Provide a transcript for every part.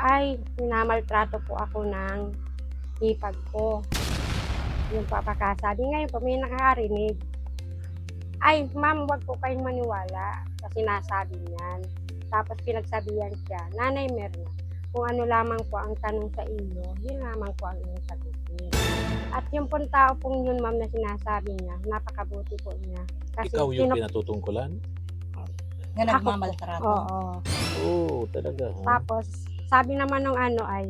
ay minamaltrato po ako ng hipag ko. Yung papakasabi ngayon po may nakakarinig. Ay, ma'am, wag po kayong maniwala sa sinasabi niyan. Tapos pinagsabihan siya, Nanay Merna, kung ano lamang po ang tanong sa iyo, yun lamang po ang iyong sagutin. At yung pong tao pong yun, ma'am, na sinasabi niya, napakabuti po niya. Kasi Ikaw yung pinatutungkulan? Na nagmamaltrato? Oo. Oo, talaga. Tapos, sabi naman ng ano ay,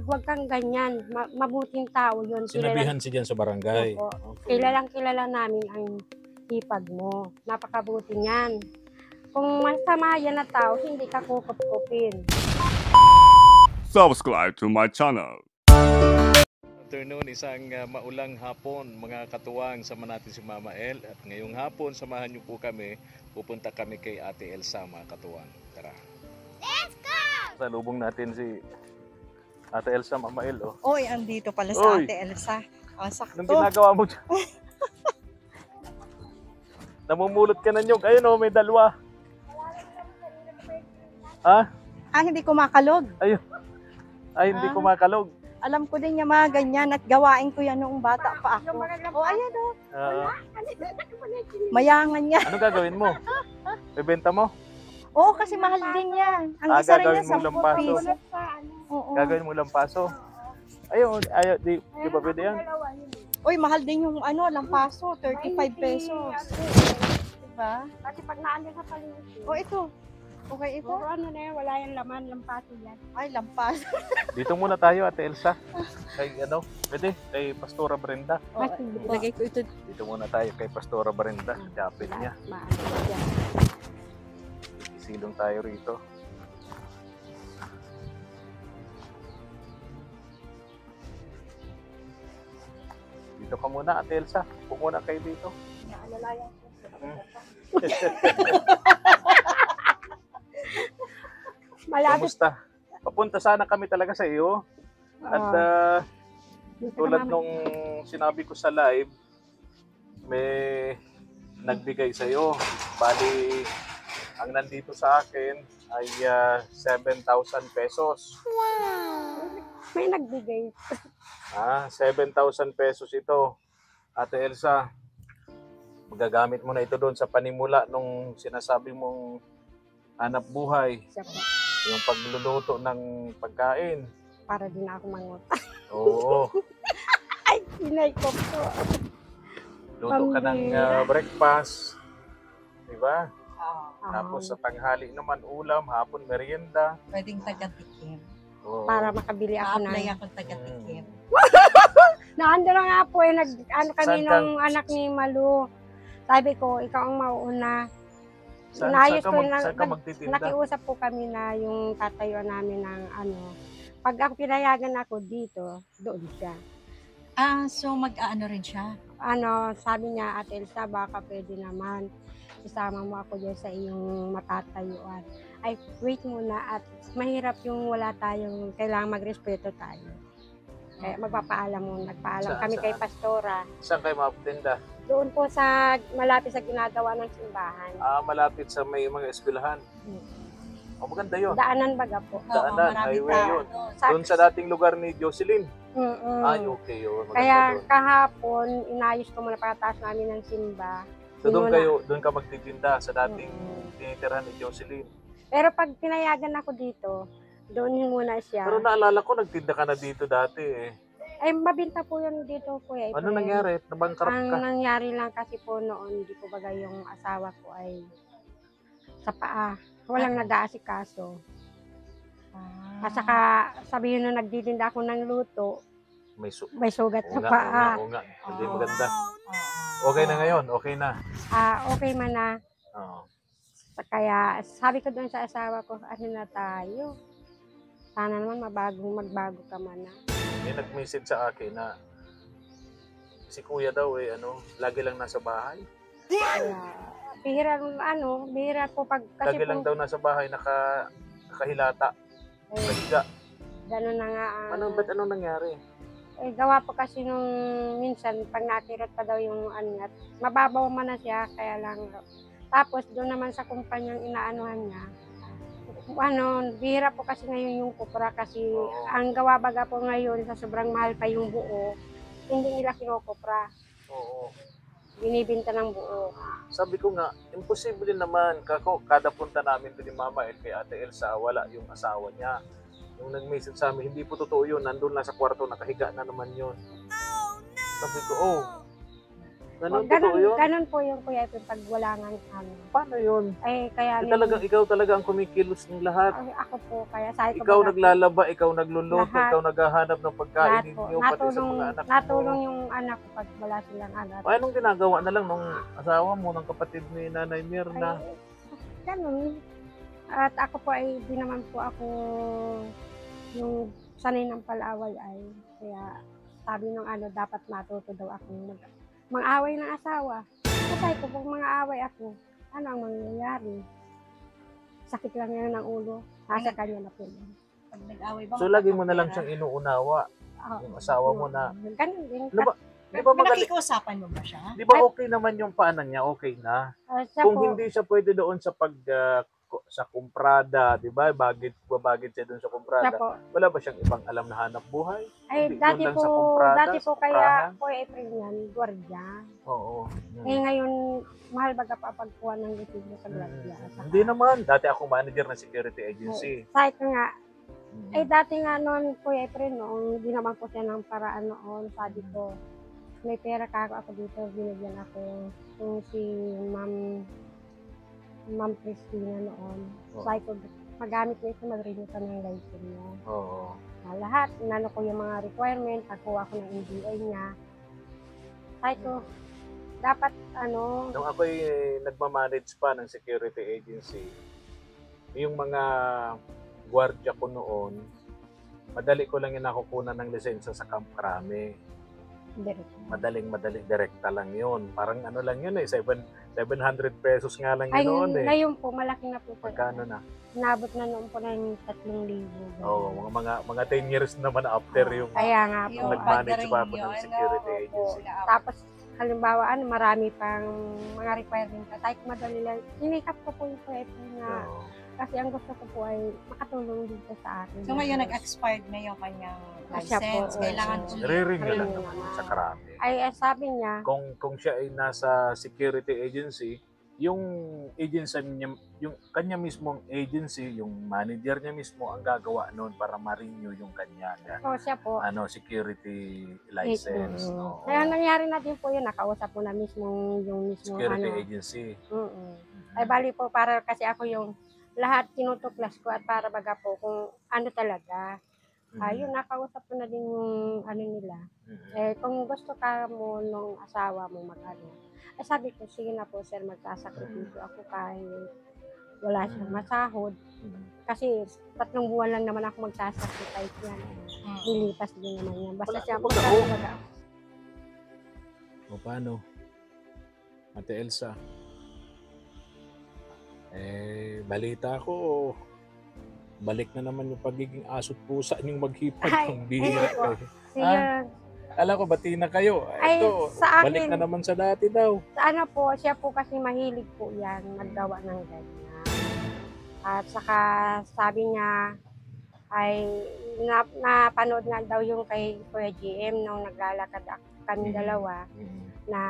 huwag kang ganyan, mabuting tao yun. Sinabihan si dyan sa barangay. Opo. Kilala namin ang hipag mo. Napakabuti niyan. Kung masama yan na tao, hindi ka kukup-kupin. Subscribe to my channel. Afternoon, isang maulang hapon mga katuwang, sama natin si Mama El. At ngayong hapon, samahan niyo po kami. Pupunta kami kay Ate Elsa, mga katuwang. Tara. Let's go! Salubong natin si Ate Elsa, Mama El. Oh. Oy, andito pala sa Oy. Ate Elsa. Oh, sakto. Anong ginagawa mo dyan? Namumulot ka na nyog. Ayun oh, may dalawa. Ha? Hindi kumakalog. Ayun. Ay, hindi kumakalog. Alam ko din yung mga ganyan at gawain ko yan noong bata pa ako. Oh, ayan oh. Mayangan yan. Ano gagawin mo? Bebenta mo? Oo, kasi mahal din yan. Ang isa rin yan, 10 piso. Oo. Gagawin mo lampaso? Ayun, di ba pwede yan? Uy, mahal din yung lampaso, 35 pesos. Diba? Kasi pag naandun sa paligid, Oh, ito. Okay, ito. puro ano na yan, wala yung laman, lampaso yan. Ay, lampaso. Dito muna tayo, Ate Elsa. Kay pwede? Kay Pastora Brenda. Oh, ilagay ko ito. Dito muna tayo kay Pastora Brenda. Kapit niya. Maano yan. Isilong tayo rito. Dito ka muna, Ate Elsa. Upo muna kayo dito. Naalalayan ko. Malapit. Kamusta? Papunta sana kami talaga sa iyo. At tulad nung sinabi ko sa live, may nagbigay sa iyo. Bali, ang nandito sa akin ay 7,000 pesos. Wow! May nagbigay. 7,000 pesos ito. Ate Elsa, magagamit mo na ito doon sa panimula nung sinasabi mong hanap buhay. Siya po. Yung pagluluto ng pagkain. Para din ako mangot. Oo. Ay, sinay ko po. Luto ka ng breakfast. Diba? Tapos sa Ah, tanghali naman ulam, hapon merienda. Pwedeng taga-tikim. Oo. para makabili ako Apply ng... ako taga-tikim. Naando na nga po eh, ano kami Saan ka? nung anak ni Malu. Sabi ko, ikaw ang mauuna. Inayos ko na, saan ka magtitinda? nakiusap po kami na yung tatayuan namin ng ano. Pag ang pinayagan ako dito, doon siya. So mag-aano rin siya? Ano, sabi niya, Ate Elsa, baka pwede naman isama mo ako dyan sa iyong matatayuan. Ay, wait muna at mahirap yung wala tayong, kailangan magrespeto tayo. Kaya nagpaalam kami kay Pastora. Saan kayo magtinda? Doon po sa malapit sa ginagawa ng simbahan. Malapit sa may mga eskwelahan. Maganda yun. Daanan baga po. Daanan, marami highway tao yun. doon. Doon sa dating lugar ni Jocelyn. Ay, okay yun. Maganda Kaya doon. kahapon, inayos ko muna pagkatapos namin ng simba. So Yun doon ka magtitinda sa dating Mm. tinitirahan ni Jocelyn. Pero pag pinayagan ako dito, doon muna siya. Pero naalala ko, nagtinda ka na dito dati eh. Ay, mabinta po yun dito, Kuya. Ano nangyari? Nabangkrut Ang ka? nangyari lang kasi po noon, di ko baga yung asawa ko ay sa paa. Walang nag-aasikaso. At saka sabihin na nagtitinda ako ng luto, may sugat sa paa. Oo nga. Hindi maganda. Okay na ngayon, okay na. Okay man na. Oo. Kaya sabi ko doon sa asawa ko, ano na tayo? Sana naman magbago ka man na. May nag-message sa akin na si kuya daw lagi lang nasa bahay. Kaya, bihira po pag kasi Lagi lang daw nasa bahay, nakahilata. Naliga. Gano'n na nga. Ba't anong nangyari? Gawa po kasi nung minsan, pag nakirat pa daw yung at mababaw man na siya, kaya lang. Tapos doon naman sa kumpanyang inaanuhan niya, bihira po kasi ngayon yung kupra kasi Oo. ang gawa baga po ngayon sa sobrang mahal pa yung buo, hindi nila kinokopra, Oo. binibinta ng buo. Sabi ko nga, imposible naman. Kada punta namin doon ni Mama at kay Ate Elsa, wala yung asawa niya. Yung nag-message sa amin, hindi po totoo yun. Nandun lang sa kwarto, nakahiga na naman yun. Sabi ko, oh, ganun totoo yun? Ganun po yung kuya Efren pag wala nga Paano yun? kaya Ikaw talaga ang kumikilos ng lahat. ako po, kaya sabi ko Ikaw baga po, naglalaba, ikaw nagluluto, Lahat. ikaw naghahanap ng pagkain lahat po, ninyo, pati sa mga anak natulong mo. yung anak ko pag wala silang anak. Anong ginagawa na lang nung asawa mo, ng kapatid ni Nanay Mirna? Ay, ganun. At ako po ay, di naman po ako yung sanay ng palaway ay, kaya sabi ng dapat matuto daw akong mang-away ng asawa. Kasi ko pag mang-away ako, ano ang mangyayari? Sakit lang yan ng ulo, nasa kanya na po yun. Pag nag-away ba? So lagi mo na lang siyang inuunawa, yung asawa mo na. Ganun din. Ano ba? Di ba magaling? Nakikiusapan mo ba siya? Di ba okay naman yung paanan niya? Okay na. Siya Kung po, hindi siya pwede doon sa sa kumprada, di ba? Babagit siya doon sa siya kumprada. po. Wala ba siyang ibang alam na hanap buhay? Ay, Hindi, doon lang sa dati po sa kaya kumprahan? po April yan, gwardiya. Oo. Ngayon, mahal baga pa pagkuha ng resibo sa gwardiya. Hindi naman. Dati ako manager ng security agency. Sabi ko nga, dati nga noon po April, noong hindi naman po siya ng paraan noon, sabi ko, may pera ka ako dito, binigyan ako kung si Ma'am Christina noon. Sabi ko, magamit na ito, mag-renew ka ng license niya. Oo. Lahat, inano ko yung mga requirement, pagkuha ko ng NDA niya. Sabi ko, dapat Nung ako'y nagmamanage pa ng security agency, yung mga gwardiya ko noon, madali ko lang yung nakukunan ng lisensya sa Camp Crame. Madaling direkta lang yun. Parang ano lang yun 700 pesos nga lang ay, yun noon eh. ngayon po, malaki na po. Magkano na? Nabot na noon po ng 3,000. Oo, mga 10 years naman after yung Kaya nga po. nag-manage pa ako ng security agency. Tapos, halimbawa, marami pang mga requirement. Kahit madali lang, sinikap ko po yung proyekto na, Oo. kasi ang gusto ko po ay makatulong dito sa akin. So ngayon nag-expired na yung kanyang Siya po, license. Kailangan oo. ulit. Re-renew lang Renew naman naman. sa Crame. Ay, sabi niya, Kung siya ay nasa security agency, yung kanya mismong agency, yung manager niya mismo ang gagawa noon para ma-renew yung kanya siya po. security license. Oo. Kaya nangyari na din po yun, nakausap po na yung mismong Security agency. Ay, bali po, para kasi ako yung lahat tinutuklas ko at para baga po kung ano talaga. Ayun, nakausap ko na din yung nila. Kung gusto ka mo nung asawa mo sabi ko, sige na po sir, magsasakripisyo ako kahit wala siyang masahod. Kasi 3 buwan lang naman ako magsasacrifice yan. Lilipas din naman yan. Basta siya magsasabaga. O paano? Ate Elsa? Balita ko, balik na naman yung pagiging aso't pusa niyong maghipag. Ay, Ang bihira hindi po. kayo. Alam ko, bati na kayo. Ay, Ito, sa balik akin, na naman sa dati daw. siya po kasi mahilig po yan, maggawa ng ganyan. At saka sabi niya, ay napanood nga daw yung kay Kuya GM nung naglalakad kami dalawa, na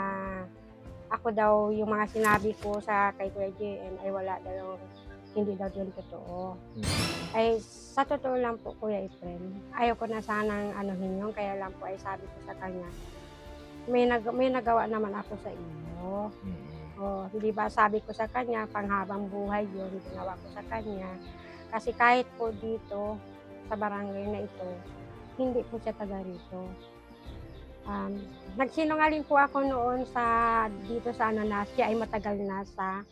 ako daw yung mga sinabi ko sa kay Kuya GM ay wala daw, hindi daw yun totoo. Ay sa totoo lang po Kuya Efren, ayaw ko na sanang anuhin yun, kaya lang po ay sabi ko sa kanya, may nagawa naman ako sa iyo. Hindi ba sabi ko sa kanya, panghabang buhay yun, ginawa ko sa kanya. Kasi kahit po dito, sa barangay na ito, hindi po siya taga rito. Nagsinungaling po ako noon dito sa siya ay matagal na sa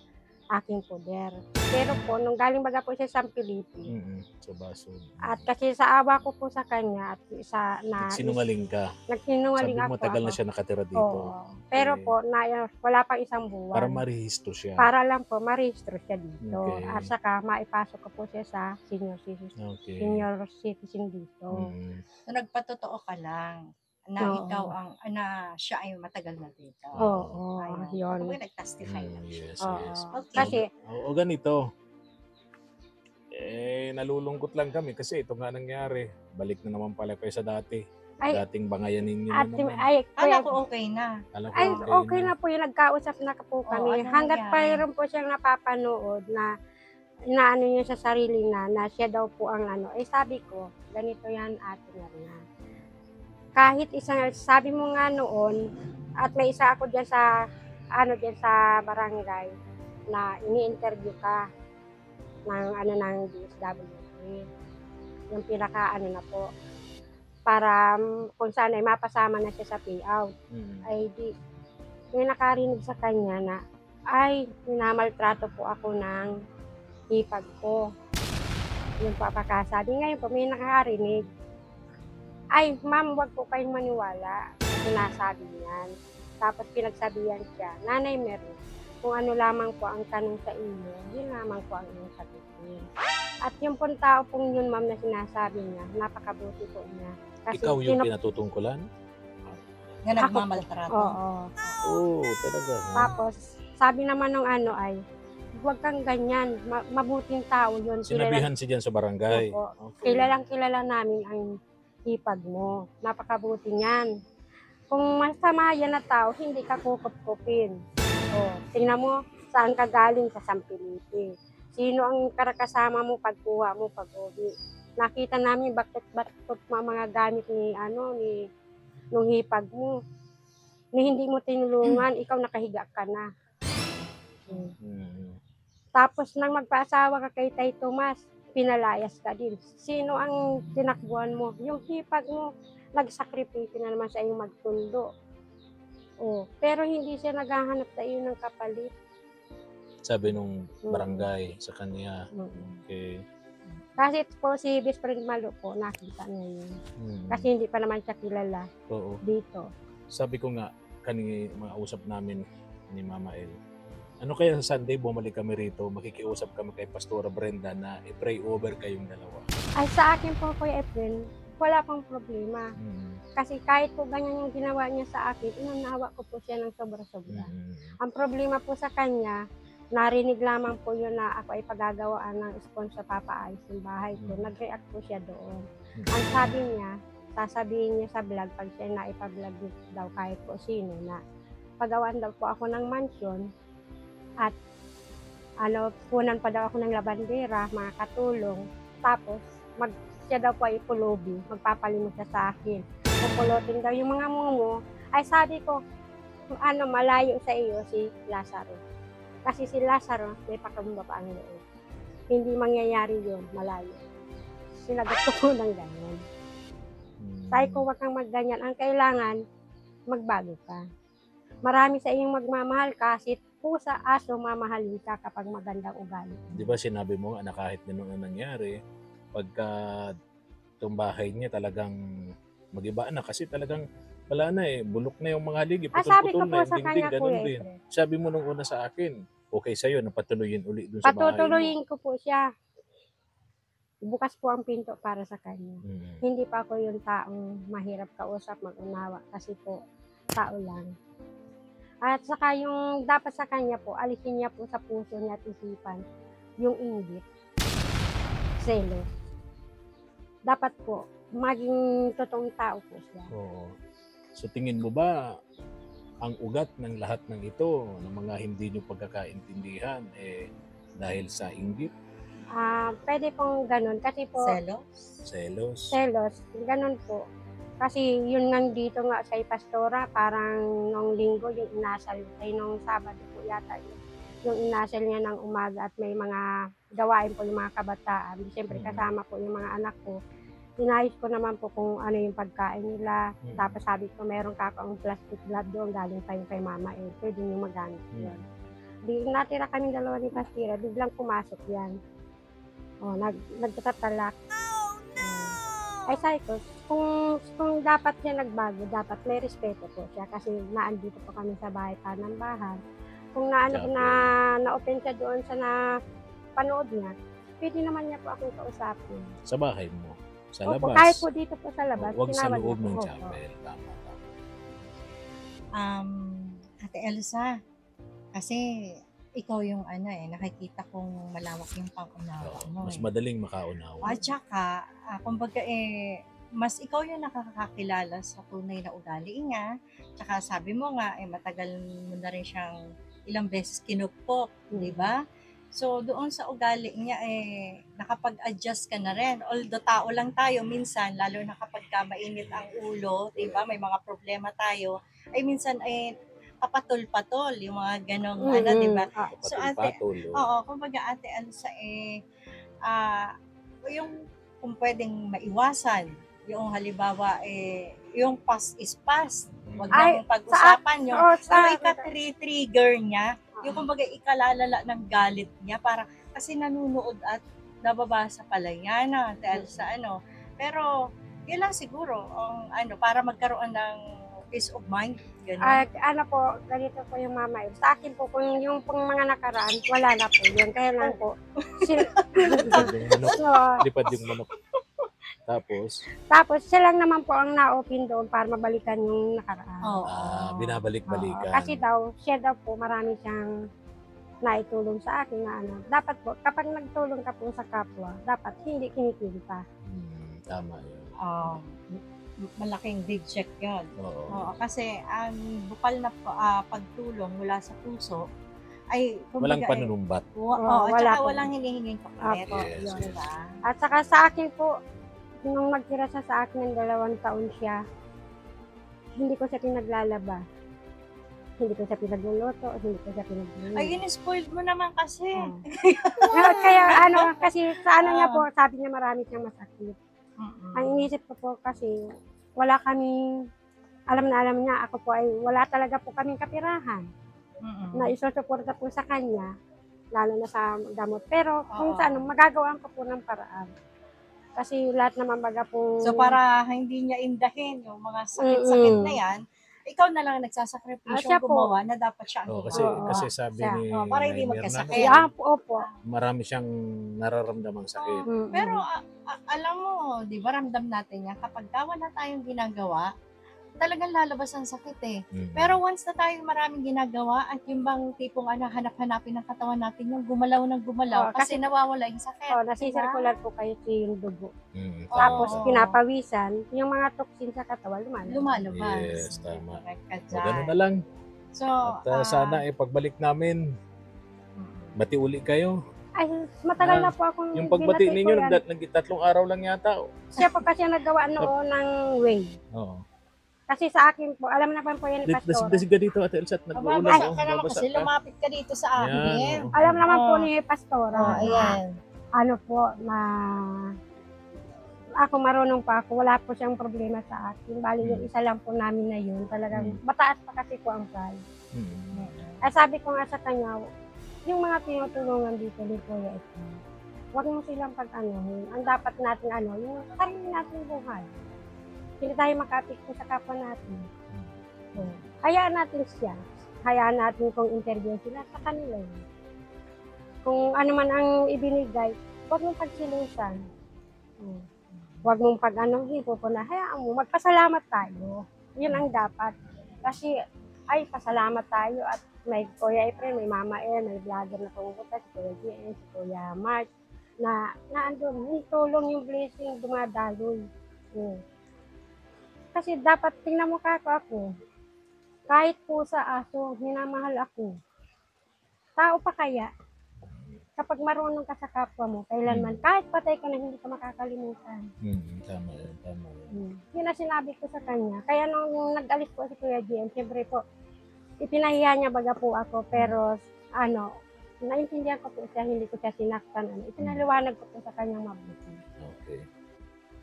aking poder. Pero po, nung galing baga po siya sa Pilipinas. Sa Basod. At kasi sa awa ko po sa kanya, at Nagsinungaling ka. Nagsinungaling Sabi mo, ako. matagal na siya nakatira dito. Oo. Pero po, wala pang 1 buwan. Para marehistro siya. Para lang po, marehistro siya dito. Okay. At saka, maipasok ko po siya sa senior citizen dito. So nagpatotoo ka lang na Oo. ikaw siya ay matagal na dito. Oo, yun. Kung nag-testify lang siya. Yes, Oo. yes. Kasi, O ganito, Nalulungkot lang kami kasi ito nga nangyari. Balik na naman pala kayo sa dati. Ay, Dating bangayan ninyo na at naman. Kala ko okay na. Alam ko ay, okay na po yung nagkausap na po kami. ano Hanggat nangyari? mayroon po siyang napapanood na inaano niya sa sarili na siya daw po ang ano. Eh sabi ko, ganito yan ate na. Kahit isang, sabi mo nga noon, at may isa ako dyan sa, dyan sa barangay, na ini-interview ka ng DSWD. Yung pinaka na po. Para kung saan ay mapasama na siya sa payout. Ay di, may nakarinig sa kanya na, ay, minamaltrato po ako ng hipag ko. Yung papakasabi ngayon po, may nakarinig. Ay, ma'am, wag po kayong maniwala sa sinasabi niyan. Tapos pinagsabihan siya, Nanay Mary, kung ano lamang po ang tanong sa inyo, yun lamang po ang inyong sagutin. At yung pong tao pong yun, ma'am, na sinasabi niya, napakabuti po niya. Kasi Ikaw yung pinatutungkulan? Nga nagmamaltrato. Oo. Oo, talaga. Tapos, sabi naman ng ay, huwag kang ganyan, mabuting tao yun. Sinabihan si dyan sa barangay. Opo. Okay. Kilala namin ang hipag mo. Napakabuti niyan. Kung masama yan na tao, hindi ka kukup-kupin. Tingnan mo, saan ka galing sa Sampiliti. Sino ang karakasama mo pagkuha mo pag-uwi. Nakita namin bakit mga gamit ni nung hipag mo. Ni hindi mo tinulungan, ikaw nakahiga ka na. Tapos nang magpaasawa ka kay Tay Tomas, pinalayas ka din. Sino ang tinakbuhan mo? Yung hipag mo, nagsakripisyo na naman sa iyong magtundo. Pero hindi siya naghahanap sa iyo ng kapalit. Sabi nung barangay sa kanya. Okay. Kasi po si Vice President Malo po, nakita niya yun. Kasi hindi pa naman siya kilala dito. Sabi ko nga, kanina mga usap namin ni Mama El, ano kaya sa Sunday, bumalik kami rito, makikiusap kami kay Pastora Brenda na i-pray over kayong dalawa. Ay sa akin po, Kuya Efren, wala pang problema. Kasi kahit po ganyan yung ginawa niya sa akin, inunawa ko po siya ng sobra-sobra. Ang problema po sa kanya, narinig lamang po yun na ako ay pagagawaan ng sponsor papaayos ng bahay ko. Nag-react po siya doon. Ang sabi niya, sasabihin niya sa vlog, pag siya na ipag-vlog daw kahit po sino, na pagawaan daw po ako ng mansion at punan pa daw ako ng labandera, mga katulong. Tapos, siya daw po ay pulubi, magpapalimot siya sa akin. Pupulutin daw yung mga mungo. Ay sabi ko, malayo sa iyo si Lazaro. Kasi si Lazaro, may pakababa pa ang loob. Hindi mangyayari yun, malayo. Sinagot ko po ng ganyan. Sabi ko, wag kang magganyan. Ang kailangan, magbago ka. Marami sa iyong magmamahal kasi pusa, aso, mamahalin ka kapag magandang ugali. Di ba sinabi mo na kahit ganun ang nangyari, pagka itong bahay niya talagang mag-iba na kasi talagang wala na bulok na yung mga haligi, Sabi ko putol-putol po na yung sa dingding, kanya, ganun Kuya din. Efren. Sabi mo nung una sa akin, okay sa'yo na patuloyin uli dun sa bahay mo. Patutuloyin ko po siya. Bukas po ang pinto para sa kanya. Hindi pa ako yung taong mahirap kausap, mag-unawa kasi po, tao lang. At saka yung dapat sa kanya po, alisin niya po sa puso niya at isipan yung inggit, selos. Dapat po, maging totoong tao po siya. Oo. So tingin mo ba, ang ugat ng lahat ng ito, ng mga hindi nyo pagkakaintindihan, dahil sa inggit? Pwede pong ganun. Kasi po, Selos? selos, ganun po. Kasi yun nandito nga sa Pastora, parang nung linggo, yung inasal, nung Sabado po yata yung inasal niya ng umaga at may mga gawain po yung mga kabataan. Siyempre kasama po yung mga anak ko. Sinayos ko naman po kung ano yung pagkain nila. Tapos sabi ko, meron ka akong plastic glove doon, galing pa yung kay Mama pwede nyo magamit yun. Di natira kami dalawa ni Pastira, biglang pumasok yan. Nagtatalak. Ay sabi ko, kung dapat siya nagbago, dapat may respeto po siya kasi naandito po kami sa bahay pa ng bahay. Kung na-open siya doon sa panood niya, pwede naman niya po akong kausapin. Sa bahay mo? Sa labas? Opo, kahit po dito po sa labas. Huwag sa tinawag loob niya ng po. chapel. Tama. Ate Elsa, kasi ikaw yung ano nakikita kong malawak yung pangunawa Oo, mo mas eh. madaling makaunawa. At saka, kumbaga mas ikaw yung nakakakilala sa tunay na ugali niya. Tsaka sabi mo nga, matagal mo na rin siyang ilang beses kinupok, di ba? So, doon sa ugali niya, nakapag-adjust ka na rin. Although tao lang tayo, minsan, lalo na kapag mainit ang ulo, di ba? May mga problema tayo, ay minsan, papatol-patol, yung mga ganong, di ba? So, ate, Patol-patol. oo, kumbaga ate Elsa, yung kung pwedeng maiwasan, yung halimbawa, yung past is past. Huwag Ay, nang pag-usapan yung, sa, yung ika-trigger niya, yung kumbaga ikalalala ng galit niya, para kasi nanunood at nababasa pala yan dahil sa Pero, yun lang siguro, para magkaroon ng peace of mind. Ganun. ano po, ganito po yung mama. Sa akin po, kung yung pong mga nakaraan, wala na po yun. Kaya lang po, Yung manok, so, lipad yung manok. tapos siya lang naman po ang na-open doon para mabalikan yung nakaraan. Oo. Binabalik-balikan. Kasi daw, siya daw po, marami siyang naitulong sa akin na dapat po, kapag nagtulong ka po sa kapwa, dapat hindi kinikita. Tama yun. Malaking big check yun. Oo. Kasi ang bukal na pagtulong mula sa puso ay Walang panunumbat. at wala saka po. walang hinihinging kapalit. Yes, Yun, yes. diba? At saka sa akin po, nung nagtira siya sa akin ng 2 taon siya, hindi ko siya pinaglalaba. Hindi ko siya pinagluluto, hindi ko siya pinagluluto. Ay, spoiled mo naman kasi. Kaya kasi sa niya po, sabi niya marami siyang masakit. Ang inisip ko po kasi, wala kaming, alam niya, ako po ay wala talaga po kaming kapirahan na isusuporta po sa kanya, lalo na sa gamot. Pero kung saan, magagawaan ko po ng paraan. Kasi lahat naman baga po... So, para hindi niya indahin yung mga sakit-sakit na yan, ikaw na lang nagsasakripisyo siya po. gumawa na dapat siya ang Kasi sabi siya. ni para hindi Mirna, magkasakit. Opo. marami siyang nararamdamang sakit. Pero alam mo, di ba ramdam natin yan, kapag wala tayong ginagawa, talagang lalabas ang sakit eh. Pero once na tayo maraming ginagawa at yung bang tipong hanap-hanapin ng katawan natin yung gumalaw ng gumalaw kasi nawawala yung sakit. Nasisirkular po kayo yung dugo. Oo. Tapos pinapawisan, yung mga toxin sa katawan Lumalabas. Yes, tama. Correct ka O, dyan. ganun na lang. So, At sana pagbalik namin, bati uli kayo. Ay, matagal na po akong Yung pagbati binati ninyo, ko yan. nag-3 araw lang yata. Siya po kasi nagawa noon ng way. Oo. Kasi sa akin po, alam na po yan ni Pastor. Dasig ka dito, Ate Elsa, at nag-uulan. mababasa ka naman kasi lumapit ka dito sa amin. Yan, oo. Alam naman po ni Pastor. Ayan. Ano po, na ako marunong pa ako, wala po siyang problema sa akin. Bali yung isa lang po namin na yun, talagang mataas pa kasi po ang price. Sabi ko nga sa kanya, yung mga tinutulungan dito ni Kuya ito, huwag mo silang pag-anuhin. Ang dapat natin yung sarili natin buhay. Hindi tayo makapikto sa kapwa natin. Hayaan natin siya. Hayaan natin kung interview sila sa kanila. Kung ano man ang ibinigay, huwag mong pagsilusan. Huwag mong pag-anuhin, hayaan mo, magpasalamat tayo. Yun ang dapat. Kasi, pasalamat tayo at may Kuya Efren, may Mama may vlogger na pumupunta, si Kuya GN, si Kuya Mark, na andun, yung tulong, yung blessing, dumadaloy. Kasi dapat, tingnan mo ako, kahit po sa aso, minamahal ako. Tao pa kaya, kapag marunong ka sa kapwa mo, kailanman, kahit patay ka na, hindi ka makakalimutan. Tama yun. Yun ang sinabi ko sa kanya. Kaya nung nag-alis po si Kuya GM, siyempre po, ipinahiya niya baga po ako, pero naintindihan ko po siya, hindi ko siya sinaktan. Ipinaliwanag ko po sa kanyang mabuti. Okay.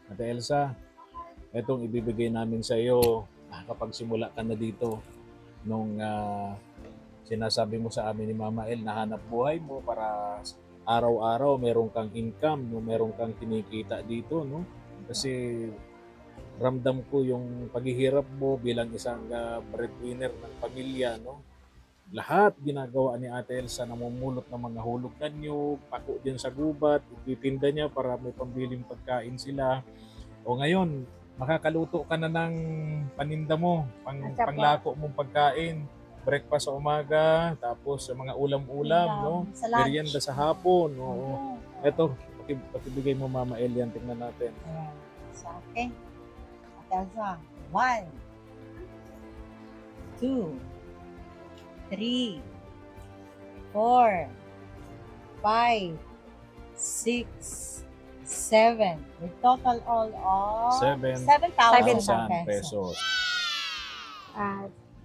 Ate Elsa, itong ibibigay namin sa iyo kapag simula ka na dito nung sinasabi mo sa amin ni Mama El na hanap buhay mo para araw-araw meron kang income, meron kang kinikita dito, no? Kasi ramdam ko yung paghihirap mo bilang isang breadwinner ng pamilya, no? Lahat ginagawa ni Ate Elsa, namumulot ng mga hulog na niyog, pako din sa gubat, ititinda niya para may pambiling pagkain sila. O ngayon, makakaluto ka na ng paninda mo, panglako mong pagkain. breakfast sa umaga, tapos sa mga ulam-ulam, no? Sa lunch. Merienda sa hapon, oo. Oo. Eto, pakibigay mo Mama El yan, tingnan natin. Ayan. So, okay. Elsa, 1, 2, 3, 4, 5, 6, 7. With total all of 7,000 pesos.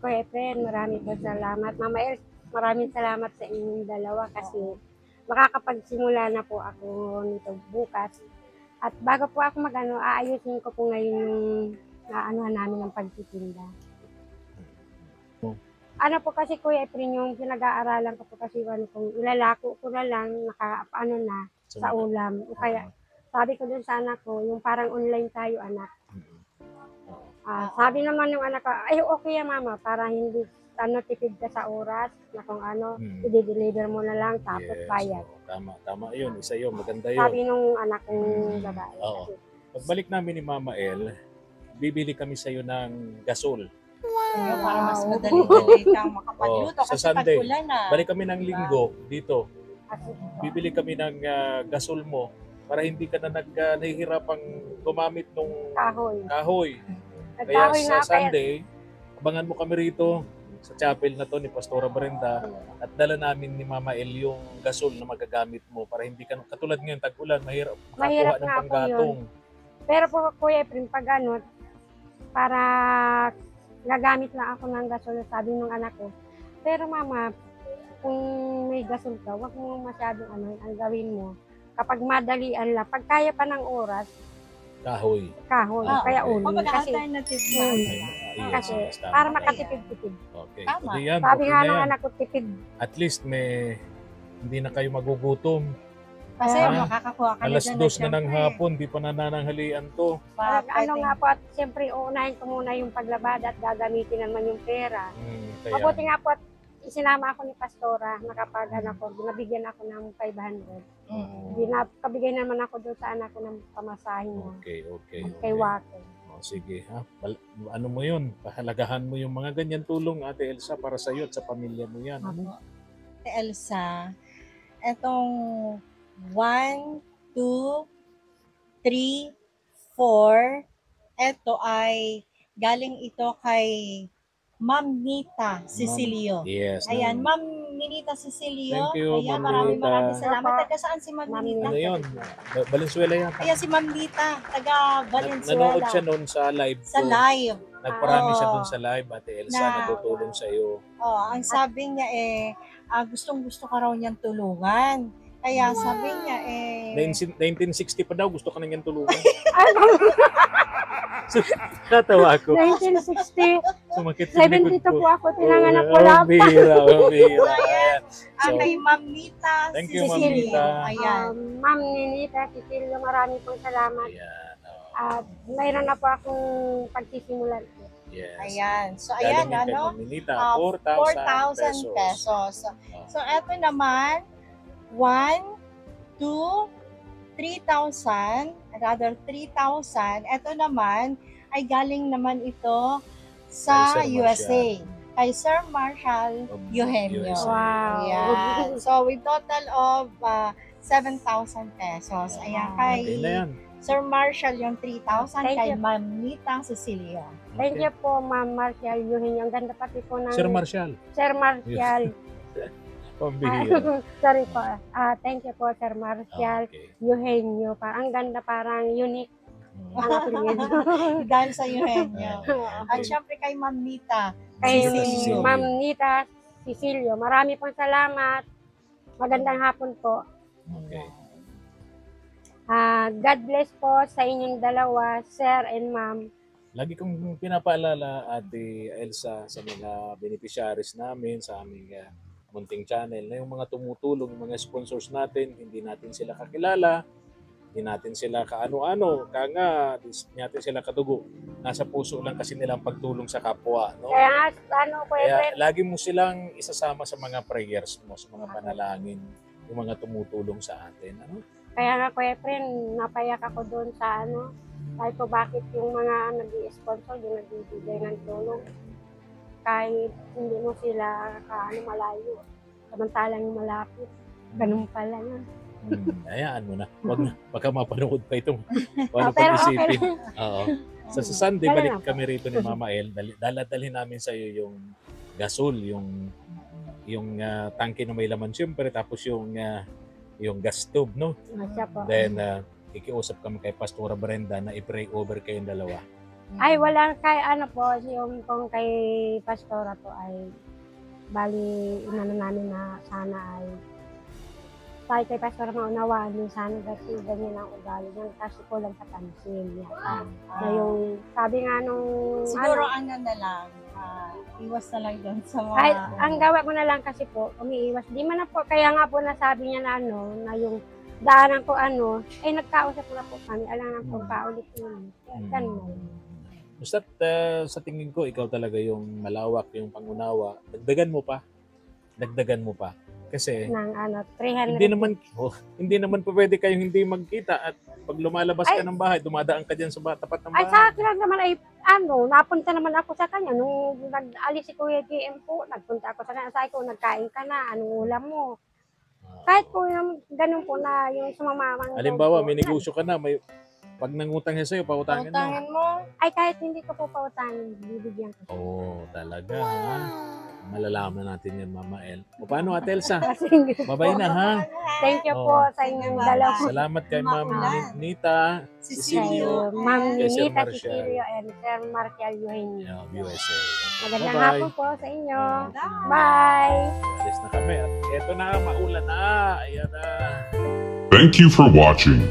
Kuya Efren, maraming po salamat. Mama El, maraming salamat sa inyong dalawa kasi makakapagsimula na po ako nito bukas. At bago po ako mag-ano, aayusin ko po ngayon yung naanuhan namin ng pagtitinda. Ano po kasi Kuya Efren, yung pinag-aaralan ko po kasi ano, kung ilalako ko na lang, nakaano na sa ulam. O kaya, sabi ko dun sa anak ko, yung parang online tayo anak. Sabi naman yung anak ko, ay okay ya mama, para hindi tipid ka sa oras na kung ano, i-deliver mo na lang tapos bayad. Tama yun, isa yun, maganda yun. Sabi nung anak kong babae. Oo. Pagbalik namin ni Mama El, bibili kami sa'yo ng gasol. Para mas madali-dali kang makapagluto sa kasi Sunday. tag-ulan na. Balik kami ng linggo dito. Bibili kami ng gasol mo para hindi ka na nahihirapang gumamit ng kahoy. Kaya Nagkahoy sa nga Sunday, abangan mo kami rito sa chapel na to ni Pastora Brenda at dala namin ni Mama El yung gasol na magagamit mo para hindi ka, katulad ngayon, tag-ulan, mahirap makakuha ng nga po panggatong. Pero po Kuya Efren, pag ano, para gagamit lang ako ng gasol, sabi ng anak ko. Pero mama, kung may gasol ka, wag mo masyadong ano, ang gawin mo. Kapag madalian lang, pag kaya pa ng oras, kahoy. Kaya ulo. Kumbaga alternative na. Kasi para makatipid-tipid. Okay. Tama. Pwede yan, Sabi okay nga na ng yan. anak ko, tipid. At least hindi na kayo magugutom. Kasi Ah, makakakuha ka Alas dyan 2 na ng syempre. hapon, di pa nanananghalian to. Ano nga po, at siyempre uunahin ko muna yung paglabada at gagamitin naman yung pera. Kaya, Mabuti nga po at isinama ako ni Pastora, nakapag anak ko, binabigyan ako ng 500. Binabigay naman ako doon sa anak ko ng pamasahin niya. Okay. Kay Wako. Sige, ha? Ano mo yun? Pahalagahan mo yung mga ganyan tulong, Ate Elsa, para sa iyo at sa pamilya mo yan. Ate Elsa, etong 1, 2, 3, 4, eto ay galing ito kay Ma'am Nita Cecilio. Yes. Ayan, Ma'am Nita Cecilio. Thank you, Ayan, Ma'am maraming Nita. salamat. Taga saan si Ma'am Nita? Ano yun? Valenzuela yan. Ayan si Ma'am Nita, taga Valenzuela. Nanood siya noon sa live Sa ko. live. Nagparami siya Oo. doon sa live, Ate Elsa, Na- natutulong sa iyo. Ang sabi niya gustong-gusto ka raw niyang tulungan. Kaya sabi niya 1960 pa daw, gusto ka na niyang tulungan. Natawa ako. 1960, Sumakit yung likod 72 ko. po ako, tinanganak ko lang. Bihira. Ayan. So, Kay Ma'am Nita thank you, Ma'am Cecilio. Nita. Ayan. Ma'am Ninita, Cecilio, marami pong salamat. Ayan. At mayroon na po akong pagsisimulan. Yes. Ayan. So, Galing ayan, yung kay ano? Ma'am Ninita, 4,000 pesos. So, eto naman, 1, 2, 3,000, rather 3,000. Eto naman, ay galing naman ito sa Kay Sir USA. Kay Sir Marshall Of Eugenio. USA. Wow. Ayan. So, with total of 7,000 pesos. Ayan, kay Okay na yan. Sir Marshall yung 3,000, Thank kay you. Ma'am Nita Cecilia. Thank you po, Ma'am Marcial Eugenio. Ang ganda pati po ng Sir Marshall. Sir Marcial. Pambihira. Sorry po. Thank you po, Sir Marcial Okay. Eugenio. Ang ganda, parang unique ang apelyido. Dahil sa Eugenio. At Okay. syempre kay Ma'am Nita. Kay Cecilio. Ma'am Nita Cecilio. Marami pong salamat. Magandang hapon po. Okay. God bless po sa inyong dalawa, Sir and Ma'am. Lagi kong pinapaalala, Ate Elsa, sa mga beneficiaries namin, sa aming munting channel, na yung mga tumutulong, yung mga sponsors natin, hindi natin sila kakilala, hindi natin sila kaano-ano, kanga, hindi natin sila kadugo. Nasa puso lang kasi nilang pagtulong sa kapwa. No? Kaya Kuya Kaya Fred, lagi mo silang isasama sa mga prayers mo, sa mga panalangin, yung mga tumutulong sa atin. Ano? kaya Kuya Fred, napayak ako doon sa kahit po bakit yung mga nag-i-sponsor, yung nagbibigay ng tulong. kahit hindi mo sila malayo, samantalang malapit. Ganun pala yun. Hayaan mo na. Wag na. Baka mapanood pa itong Oh, pero okay pag-isipin. Oo. Sa Sunday, Kaya balik lang. kami rito ni Mama El. Daladalhin namin sa iyo yung gasol, yung tangke na may laman siyempre, tapos yung gas stove, no? Siya po. Then, ikiusap kami kay Pastora Brenda na i-pray over kayong dalawa. Ay, wala kay ano po, yung kung kay Pastora po ay bali inano namin na sana ay tayo kay Pastora maunawaan din sana kasi ganyan ang ugali niya kasi kulang sa pansin niya. Na yung sabi nga nung Siguro ano na lang, iwas na lang doon sa mga... ay, ang gawa ko na lang kasi po, umiiwas. Di man na po, kaya nga po nasabi niya na na yung daanan ko ay nagkausap na po kami. Alam na po paulit-ulit. Ganun. Basta sa tingin ko, ikaw talaga yung malawak, yung pangunawa. Dagdagan mo pa. Kasi Ng 300. hindi naman po pwede kayong hindi magkita at pag lumalabas ka ng bahay, dumadaan ka dyan sa tapat ng Ay, bahay. sa akin lang naman ay, napunta naman ako sa kanya. Nung nag-alis si Kuya GM po, nagpunta ako sa kanya. Sabi ko, nagkain ka na, anong ulam mo? Kahit po yung ganun po na yung sumamamang. Halimbawa, may negosyo ka na, pag nangutang siya sa'yo, pautangin mo. Utangin mo. Ay, kahit hindi ko po pautangin, bibigyan ko. Oo, talaga. Ha? Malalaman natin yan, Mama El. O paano, Ate Elsa? Sige. Babay na, ha? Thank you po sa inyong dalawa. Salamat kay Ma'am Nita, Cecilio. Ma'am Kay Sir Nita Marcial. Cecilio and Sir Marcial Eugenio. USA. Magandang Bye-bye. hapon po sa inyo. Bye. Bye! Alis na kami. At eto na, maulan na. Ayan na. Thank you for watching.